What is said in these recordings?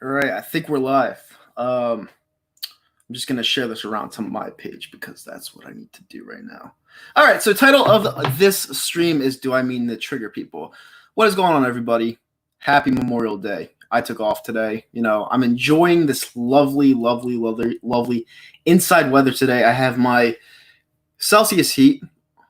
All right, I think we're live. I'm just gonna share this around to my page because that's what I need to do right now. All right, so title of this stream is "Do I Mean to Trigger People?" What is going on, everybody? Happy Memorial Day. I took off today. I'm enjoying this lovely, lovely, lovely, lovely inside weather today. I have my Celsius heat.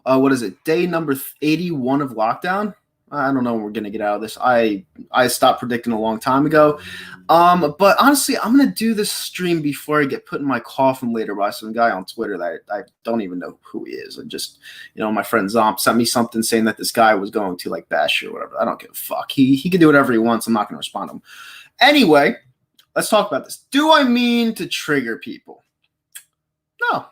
What is it? Day number 81 of lockdown. I don't know when we're gonna get out of this. I stopped predicting a long time ago. But honestly, I'm gonna do this stream before I get put in my coffin later by some guy on Twitter that I don't even know who he is. And just, my friend Zomp sent me something saying that this guy was going to bash you or whatever. I don't give a fuck. He can do whatever he wants. I'm not gonna respond to him. Anyway, let's talk about this. Do I mean to trigger people? No,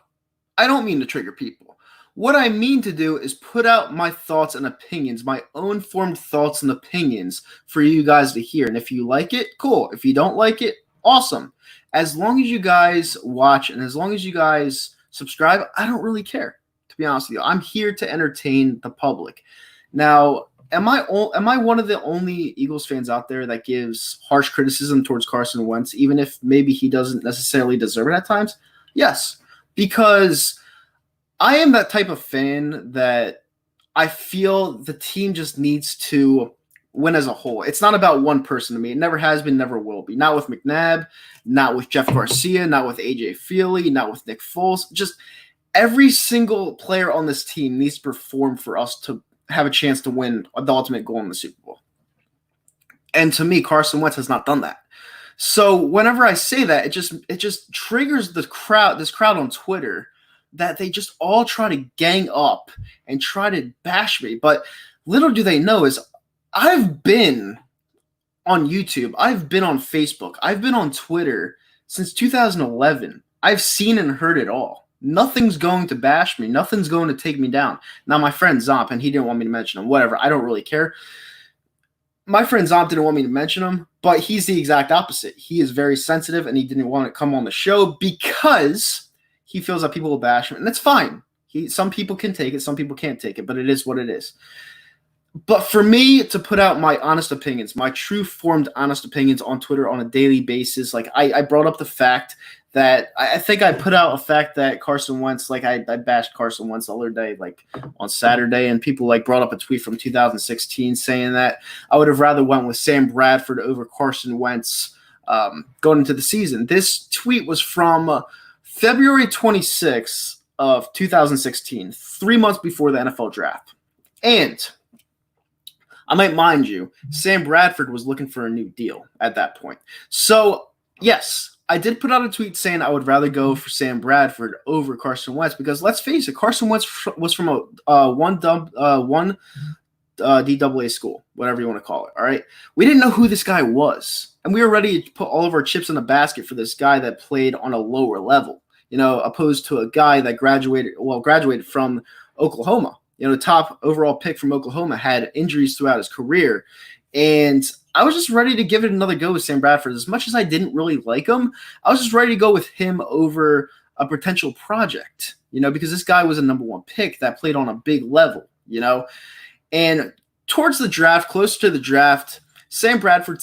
I don't mean to trigger people. What I mean to do is put out my thoughts and opinions, my own formed thoughts and opinions for you guys to hear. And if you like it, cool. If you don't like it, awesome. As long as you guys watch and as long as you guys subscribe, I don't really care, to be honest with you. I'm here to entertain the public. Now, am I one of the only Eagles fans out there that gives harsh criticism towards Carson Wentz, even if maybe he doesn't necessarily deserve it at times? Yes, because I am that type of fan that I feel the team just needs to win as a whole. It's not about one person to me. It never has been, never will be. Not with McNabb, not with Jeff Garcia, not with AJ Feely, not with Nick Foles. Just every single player on this team needs to perform for us to have a chance to win the ultimate goal in the Super Bowl. And to me, Carson Wentz has not done that. So whenever I say that, it just triggers this crowd on Twitter that they just all try to gang up and try to bash me. But little do they know is I've been on YouTube. I've been on Facebook. I've been on Twitter since 2011. I've seen and heard it all. Nothing's going to bash me. Nothing's going to take me down. Now, my friend Zomp, and he didn't want me to mention him, whatever. I don't really care. My friend Zomp didn't want me to mention him, but he's the exact opposite. He is very sensitive, and he didn't want to come on the show because he feels that people will bash him, and that's fine. Some people can take it, some people can't take it, but it is what it is. But for me to put out my honest opinions, my true formed honest opinions on Twitter on a daily basis, I brought up the fact that I think I put out a fact that Carson Wentz, I bashed Carson Wentz the other day, on Saturday, and people brought up a tweet from 2016 saying that I would have rather went with Sam Bradford over Carson Wentz going into the season. This tweet was from February 26th of 2016, 3 months before the NFL draft. And I might mind you, Sam Bradford was looking for a new deal at that point. So, yes, I did put out a tweet saying I would rather go for Sam Bradford over Carson Wentz because let's face it, Carson Wentz was from one DAA school, whatever you want to call it, all right? We didn't know who this guy was, and we were ready to put all of our chips in the basket for this guy that played on a lower level, opposed to a guy that graduated from Oklahoma. The top overall pick from Oklahoma had injuries throughout his career, and I was just ready to give it another go with Sam Bradford. As much as I didn't really like him, I was just ready to go with him over a potential project, because this guy was a number one pick that played on a big level, And towards the draft, closer to the draft, Sam Bradford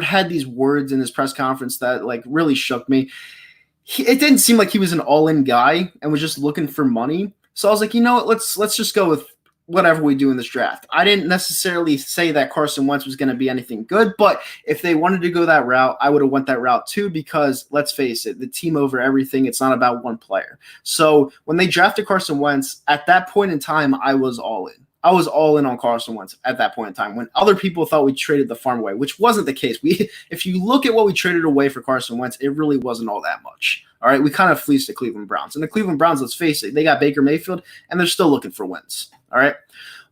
had these words in his press conference that really shook me. It didn't seem like he was an all-in guy and was just looking for money. So I was like, you know what, let's just go with whatever we do in this draft. I didn't necessarily say that Carson Wentz was going to be anything good, but if they wanted to go that route, I would have went that route too because let's face it, the team over everything, it's not about one player. So when they drafted Carson Wentz, at that point in time, I was all in. I was all in on Carson Wentz at that point in time when other people thought we traded the farm away, which wasn't the case. If you look at what we traded away for Carson Wentz, it really wasn't all that much. All right, we kind of fleeced the Cleveland Browns. And the Cleveland Browns, let's face it, they got Baker Mayfield, and they're still looking for wins. All right,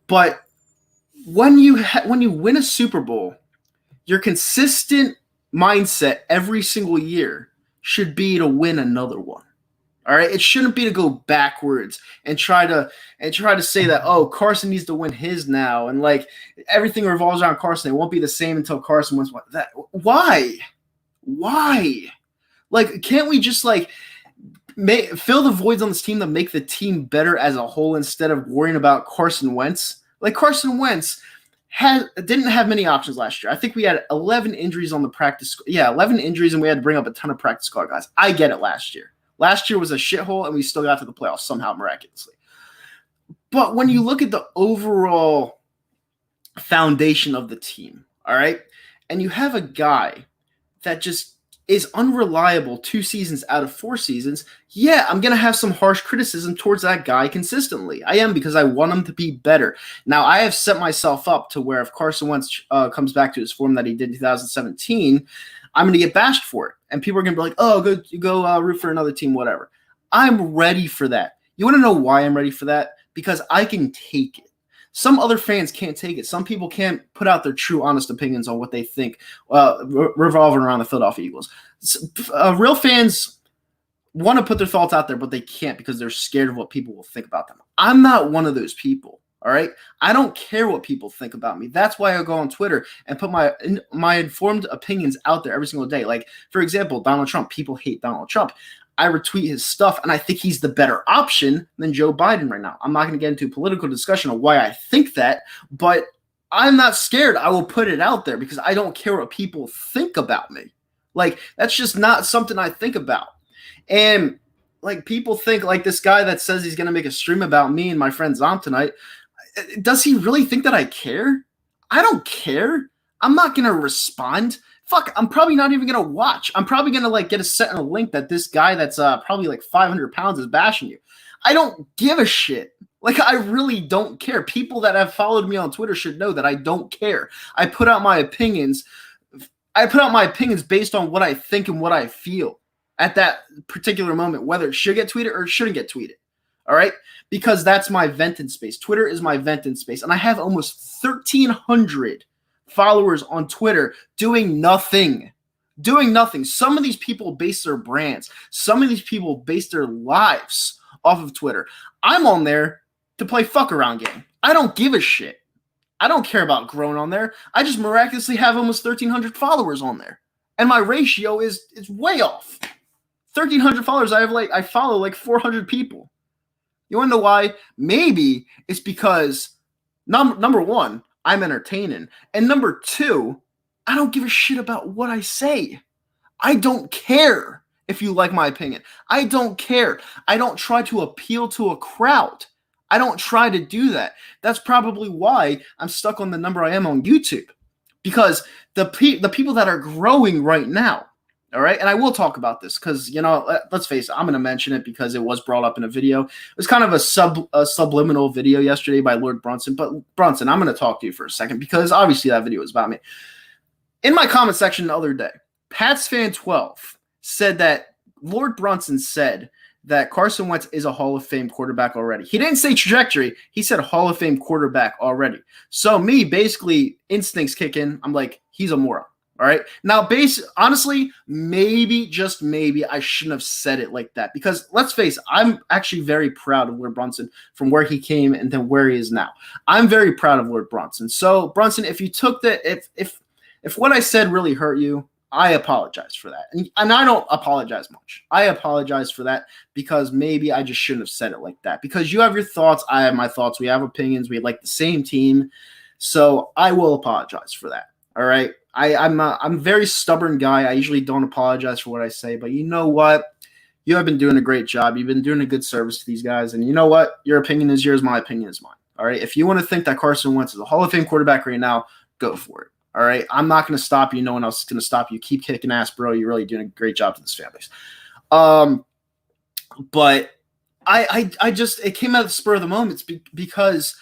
but when you win a Super Bowl, your consistent mindset every single year should be to win another one. All right, it shouldn't be to go backwards and try to say that, oh, Carson needs to win his now, and everything revolves around Carson. It won't be the same until Carson wins that. Why? Can't we just fill the voids on this team that make the team better as a whole instead of worrying about Carson Wentz? Carson Wentz didn't have many options last year. I think we had 11 injuries on the practice. Yeah, 11 injuries, and we had to bring up a ton of practice squad guys. I get it last year. Last year was a shithole, and we still got to the playoffs somehow miraculously. But when you look at the overall foundation of the team, all right, and you have a guy that just is unreliable 2 seasons out of 4 seasons, yeah, I'm going to have some harsh criticism towards that guy consistently. I am, because I want him to be better. Now, I have set myself up to where if Carson Wentz comes back to his form that he did in 2017, I'm going to get bashed for it. And people are going to be like, oh, go root for another team, whatever. I'm ready for that. You want to know why I'm ready for that? Because I can take it. Some other fans can't take it. Some people can't put out their true, honest opinions on what they think revolving around the Philadelphia Eagles. Real fans want to put their thoughts out there, but they can't because they're scared of what people will think about them. I'm not one of those people, all right? I don't care what people think about me. That's why I go on Twitter and put my informed opinions out there every single day. Like, for example, Donald Trump. People hate Donald Trump. I retweet his stuff, and I think he's the better option than Joe Biden right now. I'm not going to get into a political discussion of why I think that, but I'm not scared. I will put it out there because I don't care what people think about me. Like, that's just not something I think about. And, like, people think, like, this guy that says he's going to make a stream about me and my friend Zom tonight, does he really think that I care? I don't care. I'm not going to respond. Fuck, I'm probably not even going to watch. I'm probably going to like get a sentinel link that this guy that's probably like 500 pounds is bashing you. I don't give a shit. Like, I really don't care. People that have followed me on Twitter should know that I don't care. I put out my opinions. I put out my opinions based on what I think and what I feel at that particular moment, whether it should get tweeted or shouldn't get tweeted. All right? Because that's my venting space. Twitter is my venting space. And I have almost 1,300 followers on Twitter doing nothing. Some of these people base their brands. Some of these people base their lives off of Twitter. I'm on there to play fuck around game. I don't give a shit. I don't care about growing on there. I just miraculously have almost 1,300 followers on there. And my ratio is way off. 1,300 followers, I follow like 400 people. You want to know why? Maybe it's because number one, I'm entertaining. And number two, I don't give a shit about what I say. I don't care if you like my opinion. I don't care. I don't try to appeal to a crowd. I don't try to do that. That's probably why I'm stuck on the number I am on YouTube. Because the people that are growing right now, all right, and I will talk about this because, you know, let's face it, I'm going to mention it because it was brought up in a video. It was kind of a subliminal video yesterday by Lord Brunson. But Brunson, I'm going to talk to you for a second because obviously that video was about me. In my comment section the other day, PatsFan12 said that Lord Brunson said that Carson Wentz is a Hall of Fame quarterback already. He didn't say trajectory. He said Hall of Fame quarterback already. So me, basically, instincts kick in. I'm like, he's a moron. All right. Now, honestly, maybe, just maybe, I shouldn't have said it like that because let's face it, I'm actually very proud of Lord Brunson from where he came and then where he is now. I'm very proud of Lord Brunson. So, Brunson, if you took that, if what I said really hurt you, I apologize for that. And I don't apologize much. I apologize for that because maybe I just shouldn't have said it like that because you have your thoughts. I have my thoughts. We have opinions. We like the same team. So I will apologize for that. All right. I'm a very stubborn guy. I usually don't apologize for what I say, but you know what? You have been doing a great job. You've been doing a good service to these guys. And you know what? Your opinion is yours. My opinion is mine. All right. If you want to think that Carson Wentz is a Hall of Fame quarterback right now, go for it. All right. I'm not going to stop you. No one else is going to stop you. Keep kicking ass, bro. You're really doing a great job to this fan base. But I just, it came out of the spur of the moment because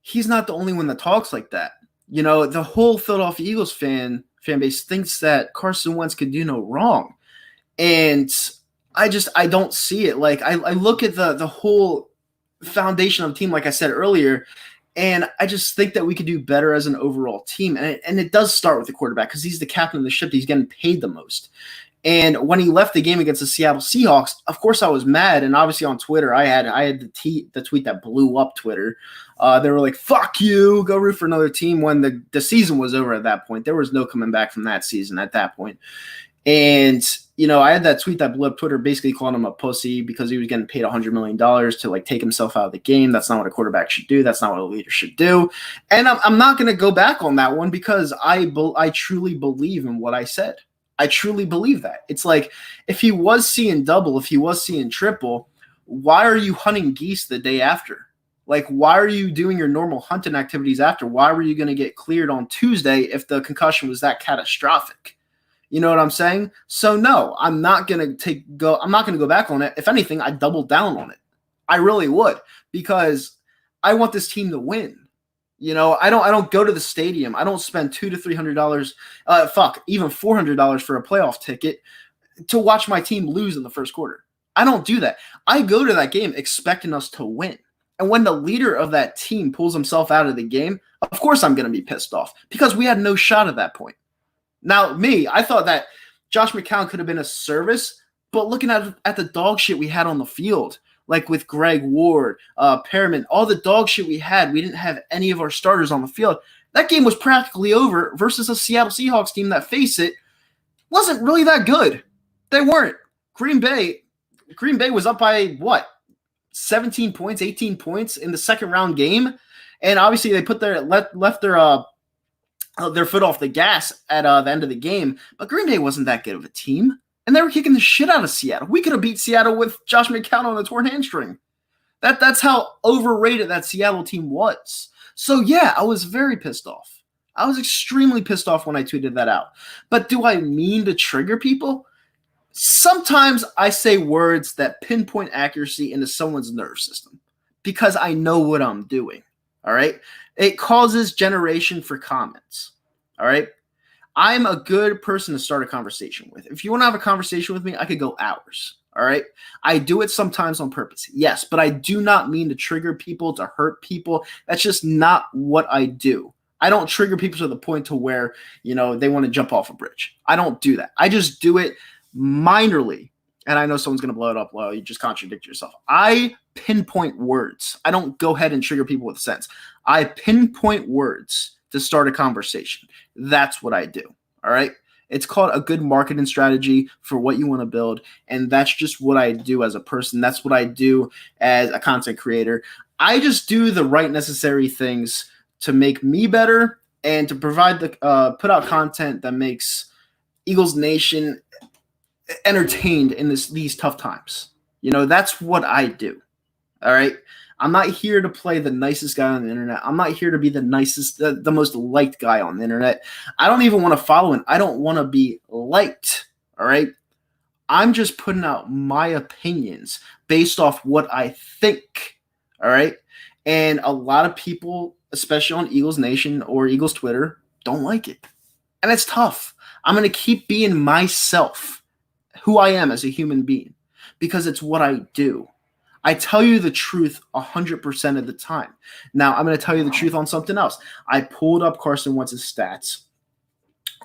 he's not the only one that talks like that. You know, the whole Philadelphia Eagles fan base thinks that Carson Wentz could do no wrong. And I don't see it. Like, I look at the whole foundation of the team, like I said earlier, and I just think that we could do better as an overall team. And it does start with the quarterback because he's the captain of the ship. He's getting paid the most. And when he left the game against the Seattle Seahawks, of course I was mad. And obviously on Twitter, I had the tweet that blew up Twitter. They were like, fuck you, go root for another team when the season was over at that point. There was no coming back from that season at that point. And, you know, I had that tweet that blew up Twitter basically calling him a pussy because he was getting paid $100 million to like take himself out of the game. That's not what a quarterback should do. That's not what a leader should do. And I'm not going to go back on that one because I truly believe in what I said. I truly believe that. It's like if he was seeing double, if he was seeing triple, why are you hunting geese the day after? Like, why are you doing your normal hunting activities after? Why were you going to get cleared on Tuesday if the concussion was that catastrophic? You know what I'm saying? So no, I'm not going to go back on it. If anything, I double down on it. I really would, because I want this team to win. You know, I don't go to the stadium. I don't spend $200 to $300, even $400 for a playoff ticket to watch my team lose in the first quarter. I don't do that. I go to that game expecting us to win. And when the leader of that team pulls himself out of the game, of course I'm going to be pissed off because we had no shot at that point. Now, I thought that Josh McCown could have been a service, but looking at the dog shit we had on the field, like with Greg Ward, Perriman, all the dog shit we had, we didn't have any of our starters on the field. That game was practically over versus a Seattle Seahawks team that, face it, wasn't really that good. They weren't. Green Bay was up by, 17 points, 18 points in the second round game. And obviously they put left their foot off the gas at the end of the game, but Green Bay wasn't that good of a team, and they were kicking the shit out of Seattle. We could have beat Seattle with Josh McCown on a torn hamstring. That's how overrated that Seattle team was. So yeah, I was very pissed off. I was extremely pissed off when I tweeted that out. But do I mean to trigger people? Sometimes I say words that pinpoint accuracy into someone's nerve system because I know what I'm doing. All right. It causes generation for comments. All right. I'm a good person to start a conversation with. If you want to have a conversation with me, I could go hours. All right. I do it sometimes on purpose. Yes, but I do not mean to trigger people, to hurt people. That's just not what I do. I don't trigger people to the point to where, they want to jump off a bridge. I don't do that. I just do it minorly. And I know someone's going to blow it up. Well, you just contradict yourself. I pinpoint words. I don't go ahead and trigger people with sense. I pinpoint words to start a conversation. That's what I do. All right. It's called a good marketing strategy for what you want to build. And that's just what I do as a person. That's what I do as a content creator. I just do the right necessary things to make me better and to provide put out content that makes Eagles Nation entertained in these tough times. That's what I do. All right. I'm not here to play the nicest guy on the internet. I'm not here to be the nicest, the most liked guy on the internet. I don't even want to follow him. I don't want to be liked. All right. I'm just putting out my opinions based off what I think. All right. And a lot of people, especially on Eagles Nation or Eagles Twitter, don't like it. And it's tough. I'm going to keep being myself, who I am as a human being, because it's what I do. I tell you the truth 100% of the time. Now, I'm going to tell you the truth on something else. I pulled up Carson Wentz's stats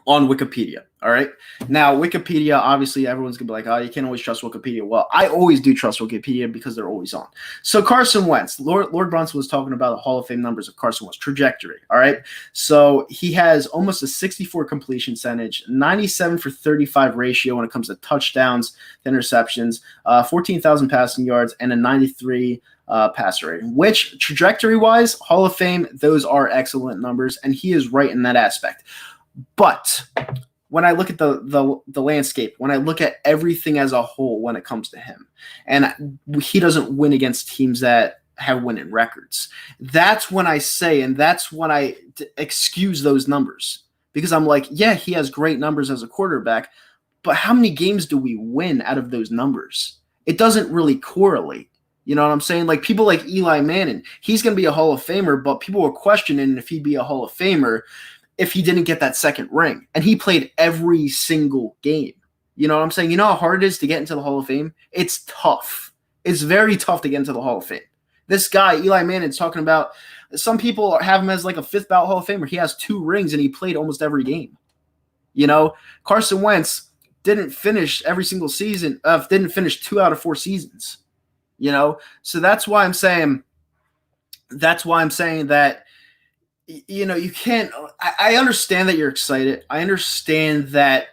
on Wikipedia. All right. Now, Wikipedia, obviously, everyone's going to be like, oh, you can't always trust Wikipedia. Well, I always do trust Wikipedia because they're always on. So Carson Wentz, Lord Brunson was talking about the Hall of Fame numbers of Carson Wentz trajectory. All right. So he has almost a 64 completion percentage, 97 for 35 ratio when it comes to touchdowns, interceptions, 14,000 passing yards, and a 93 passer rating, which trajectory-wise, Hall of Fame, those are excellent numbers, and he is right in that aspect. But when I look at the landscape, when I look at everything as a whole when it comes to him, and he doesn't win against teams that have winning records, that's when I say, and that's when I excuse those numbers, because I'm like, yeah, he has great numbers as a quarterback, but how many games do we win out of those numbers? It doesn't really correlate. You know what I'm saying? Like people like Eli Manning, he's going to be a Hall of Famer, but people were questioning if he'd be a Hall of Famer if he didn't get that second ring. And he played every single game. You know what I'm saying? You know how hard it is to get into the Hall of Fame? It's tough. It's very tough to get into the Hall of Fame. This guy, Eli Manning's talking about, some people have him as like a fifth ballot Hall of Famer. He has 2 rings and he played almost every game. Carson Wentz didn't finish every single season, didn't finish 2 out of 4 seasons. So that's why I'm saying that, you can't. I understand that you're excited. I understand that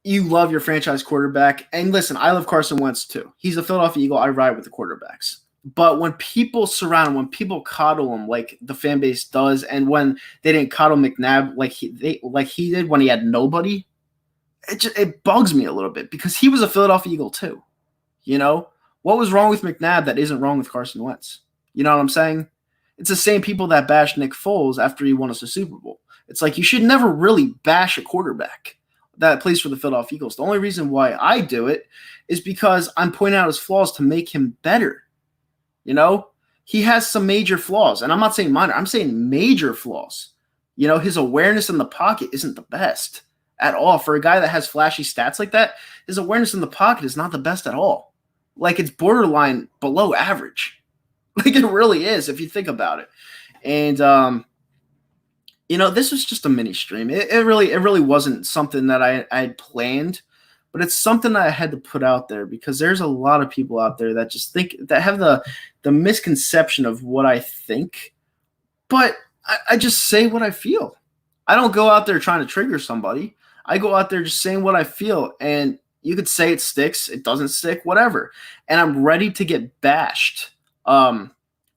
you love your franchise quarterback. And listen, I love Carson Wentz too. He's a Philadelphia Eagle. I ride with the quarterbacks. But when people surround him, when people coddle him like the fan base does, and when they didn't coddle McNabb like he did when he had nobody, it bugs me a little bit because he was a Philadelphia Eagle too. You know, what was wrong with McNabb that isn't wrong with Carson Wentz? You know what I'm saying? It's the same people that bashed Nick Foles after he won us a Super Bowl. It's like you should never really bash a quarterback that plays for the Philadelphia Eagles. The only reason why I do it is because I'm pointing out his flaws to make him better. You know, he has some major flaws, and I'm not saying minor. I'm saying major flaws. You know, his awareness in the pocket isn't the best at all. For a guy that has flashy stats like that, his awareness in the pocket is not the best at all. Like, it's borderline below average. Like, it really is if you think about it. And, you know, this was just a mini stream. It really wasn't something that I had planned, but it's something that I had to put out there because there's a lot of people out there that just think that have the misconception of what I think, but I just say what I feel. I don't go out there trying to trigger somebody. I go out there just saying what I feel, and you could say it sticks, it doesn't stick, whatever. And I'm ready to get bashed. I'm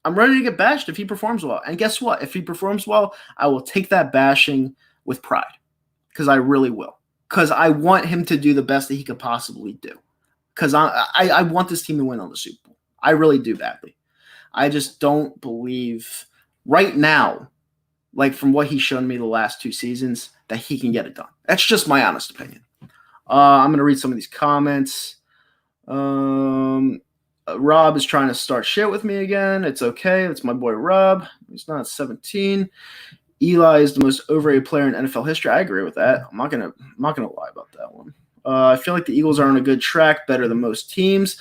ready to get bashed if he performs well. And guess what? If he performs well, I will take that bashing with pride because I really will. Because I want him to do the best that he could possibly do. Because I want this team to win on the Super Bowl. I really do badly. I just don't believe right now, like from what he's shown me the last 2 seasons, that he can get it done. That's just my honest opinion. I'm going to read some of these comments. Rob is trying to start shit with me again. It's okay. It's my boy Rob. He's not 17. Eli is the most overrated player in NFL history. I agree with that. I'm not gonna lie about that one. I feel like the Eagles are on a good track, better than most teams.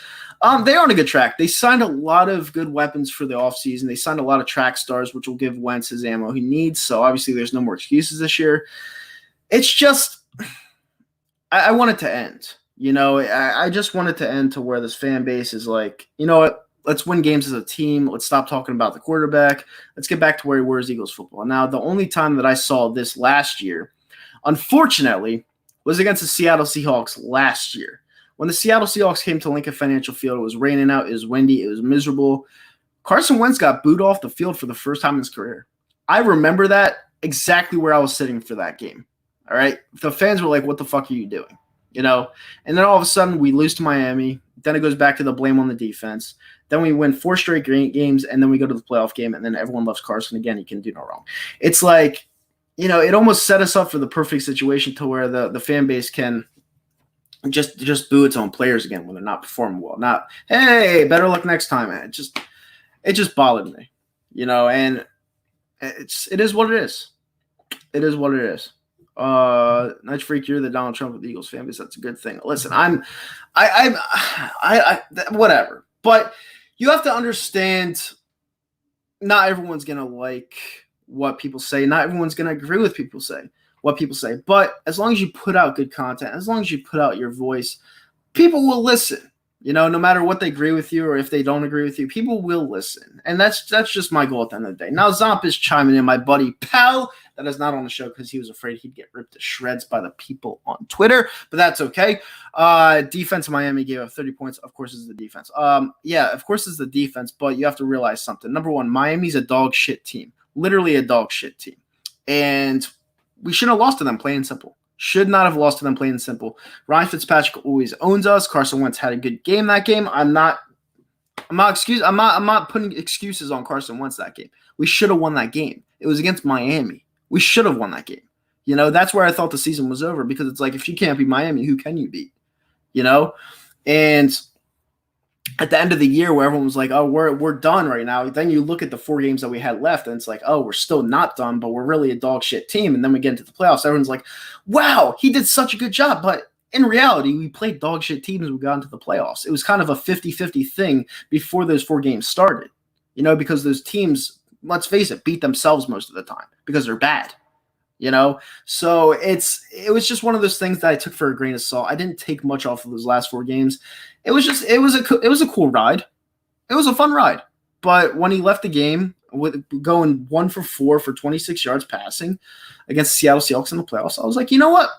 They are on a good track. They signed a lot of good weapons for the offseason. They signed a lot of track stars, which will give Wentz his ammo he needs. So obviously there's no more excuses this year. It's just I want it to end. You know, I just want it to end to where this fan base is like, you know what? Let's win games as a team. Let's stop talking about the quarterback. Let's get back to where he wears Eagles football. Now, the only time that I saw this last year, unfortunately, was against the Seattle Seahawks last year. When the Seattle Seahawks came to Lincoln Financial Field, it was raining out, it was windy, it was miserable. Carson Wentz got booed off the field for the first time in his career. I remember that exactly where I was sitting for that game. All right? The fans were like, what the fuck are you doing? You know? And then all of a sudden, we lose to Miami. Then it goes back to the blame on the defense. Then we win 4 straight games, and then we go to the playoff game, and then everyone loves Carson again. He can do no wrong. It's like, you know, it almost set us up for the perfect situation to where the fan base can just boo its own players again when they're not performing well. Not, hey, better luck next time, man. It just bothered me, you know, and it is what it is. It is what it is. Nice freak, you're the Donald Trump of the Eagles fan base. That's a good thing. Listen, I'm whatever. But you have to understand, not everyone's gonna like what people say. Not everyone's gonna agree with what people say. But as long as you put out good content, as long as you put out your voice, people will listen. You know, no matter what they agree with you or if they don't agree with you, people will listen. And that's just my goal at the end of the day. Now, Zomp is chiming in, my buddy pal that is not on the show because he was afraid he'd get ripped to shreds by the people on Twitter, but that's okay. Defense, Miami gave up 30 points. Of course, it's the defense. Yeah, of course it's the defense, but you have to realize something. Number one, Miami's a dog shit team, literally a dog shit team. And we shouldn't have lost to them, plain and simple. Should not have lost to them, plain and simple. Ryan Fitzpatrick always owns us. Carson Wentz had a good game that game. I'm not putting excuses on Carson Wentz that game. We should have won that game. It was against Miami. We should have won that game. You know, that's where I thought the season was over because it's like, if you can't beat Miami, who can you beat? You know? And at the end of the year where everyone was like, oh, we're done right now. Then you look at the 4 games that we had left and it's like, oh, we're still not done, but we're really a dog shit team. And then we get into the playoffs. Everyone's like, wow, he did such a good job. But in reality, we played dog shit teams and we got into the playoffs. It was kind of a 50-50 thing before those 4 games started, you know, because those teams, let's face it, beat themselves most of the time because they're bad. You know, so it was just one of those things that I took for a grain of salt. I didn't take much off of those last 4 games. It was a cool ride. It was a fun ride. But when he left the game with going 1 for 4 for 26 yards passing against the Seattle Seahawks in the playoffs, I was like, you know what?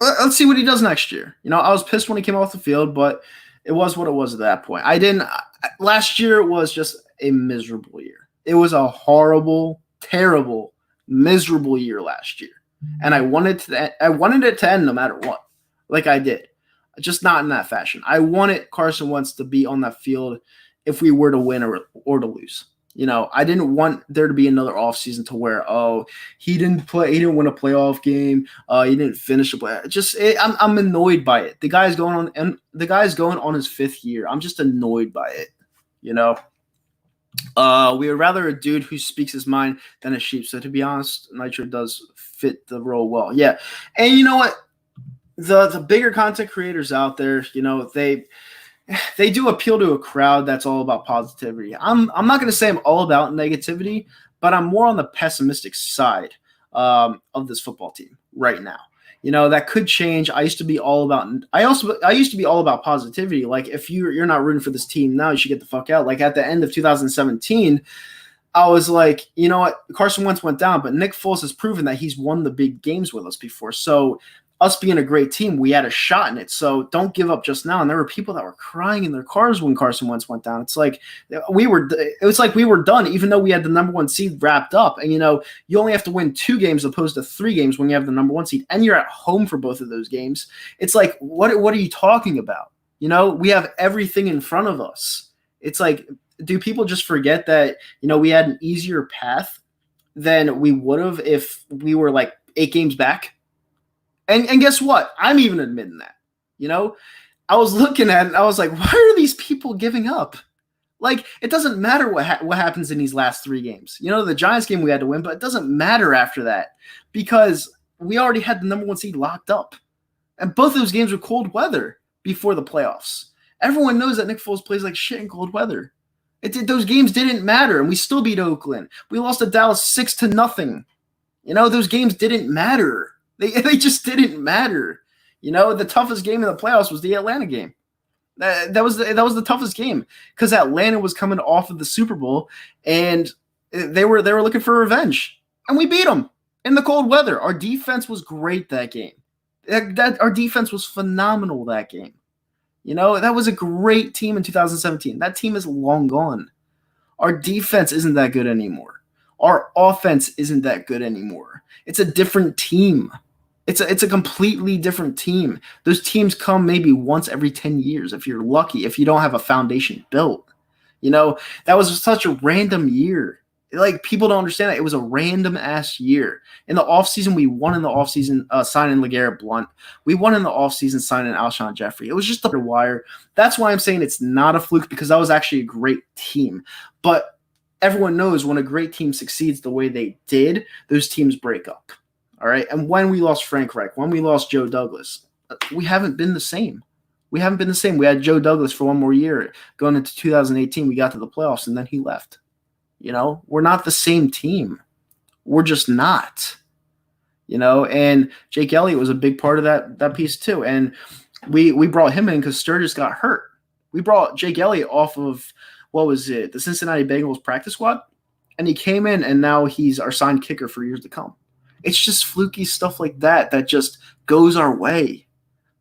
let's see what he does next year. I was pissed when he came off the field, but it was what it was at that point. Last year was just a miserable year. It was a horrible, terrible, miserable year last year. And I wanted it to end no matter what, like I did. Just not in that fashion. I wanted Carson Wentz to be on that field if we were to win or to lose. I didn't want there to be another offseason to where, he didn't win a playoff game, he didn't finish a play. I'm annoyed by it. The guy's going on his 5th year. I'm just annoyed by it. We would rather a dude who speaks his mind than a sheep. So to be honest, Nitro does fit the role well. Yeah. And you know what? The bigger content creators out there, they do appeal to a crowd that's all about positivity. I'm not going to say I'm all about negativity, but I'm more on the pessimistic side of this football team right now. That could change. I used to be all about positivity. Like, if you're not rooting for this team now, you should get the fuck out. Like, at the end of 2017, I was like, you know what? Carson Wentz went down, but Nick Foles has proven that he's won the big games with us before. So us being a great team, we had a shot in it. So don't give up just now. And there were people that were crying in their cars when Carson Wentz went down. It was like we were done, even though we had the number 1 seed wrapped up. And, you only have to win 2 games opposed to 3 games when you have the number 1 seed, and you're at home for both of those games. It's like, what are you talking about? We have everything in front of us. It's like, do people just forget that, we had an easier path than we would have if we were like 8 games back? And guess what? I'm even admitting that. I was looking at it, I was like, why are these people giving up? Like, it doesn't matter what happens in these last 3 games. The Giants game we had to win, but it doesn't matter after that because we already had the number 1 seed locked up. And both of those games were cold weather before the playoffs. Everyone knows that Nick Foles plays like shit in cold weather. Those games didn't matter, and we still beat Oakland. We lost to Dallas 6-0. Those games didn't matter. They just didn't matter. The toughest game in the playoffs was the Atlanta game. That was the toughest game because Atlanta was coming off of the Super Bowl and they were looking for revenge, and we beat them in the cold weather. Our defense was great that game. Our defense was phenomenal that game. That was a great team in 2017. That team is long gone. Our defense isn't that good anymore. Our offense isn't that good anymore. It's a different team. It's a completely different team. Those teams come maybe once every 10 years if you're lucky, if you don't have a foundation built. That was such a random year. Like, people don't understand that. It was a random-ass year. In the offseason, we won in the offseason signing LeGarrette Blount. We won in the offseason signing Alshon Jeffrey. It was just a wire. That's why I'm saying it's not a fluke, because that was actually a great team. But everyone knows when a great team succeeds the way they did, those teams break up. All right. And when we lost Frank Reich, when we lost Joe Douglas, we haven't been the same. We haven't been the same. We had Joe Douglas for one more year. Going into 2018, we got to the playoffs, and then he left. We're not the same team. We're just not. And Jake Elliott was a big part of that piece too. And we brought him in because Sturgis got hurt. We brought Jake Elliott off of, what was it, the Cincinnati Bengals practice squad, and he came in, and now he's our signed kicker for years to come. It's just fluky stuff like that just goes our way,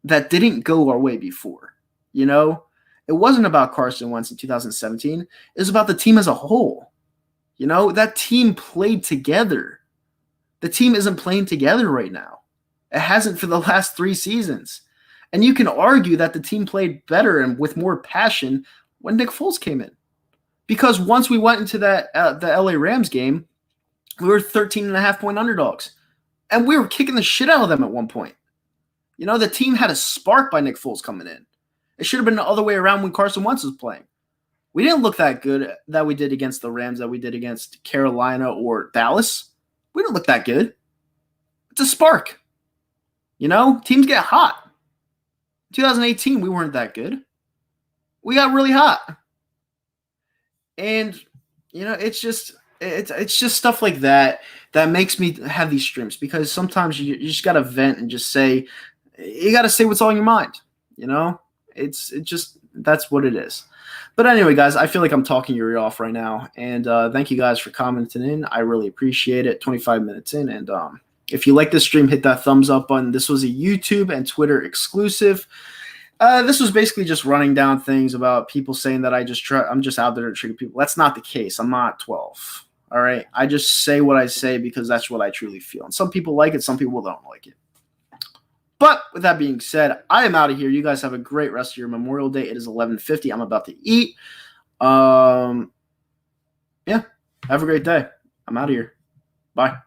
that didn't go our way before. It wasn't about Carson Wentz in 2017. It was about the team as a whole. That team played together. The team isn't playing together right now. It hasn't for the last 3 seasons. And you can argue that the team played better and with more passion when Nick Foles came in. Because once we went into the LA Rams game, we were 13.5-point underdogs. And we were kicking the shit out of them at one point. The team had a spark by Nick Foles coming in. It should have been the other way around when Carson Wentz was playing. We didn't look that good that we did against the Rams, that we did against Carolina or Dallas. We didn't look that good. It's a spark. Teams get hot. 2018, we weren't that good. We got really hot. And, it's just stuff like that makes me have these streams, because sometimes you just got to vent and just say, you got to say what's on your mind. That's what it is. But anyway, guys, I feel like I'm talking your ear off right now. And thank you guys for commenting in. I really appreciate it. 25 minutes in. And If you like this stream, hit that thumbs up button. This was a YouTube and Twitter exclusive. This was basically just running down things about people saying that I'm just out there to trigger people. That's not the case. I'm not 12. All right. I just say what I say because that's what I truly feel. And some people like it. Some people don't like it. But with that being said, I am out of here. You guys have a great rest of your Memorial Day. It is 11:50. I'm about to eat. Yeah. Have a great day. I'm out of here. Bye.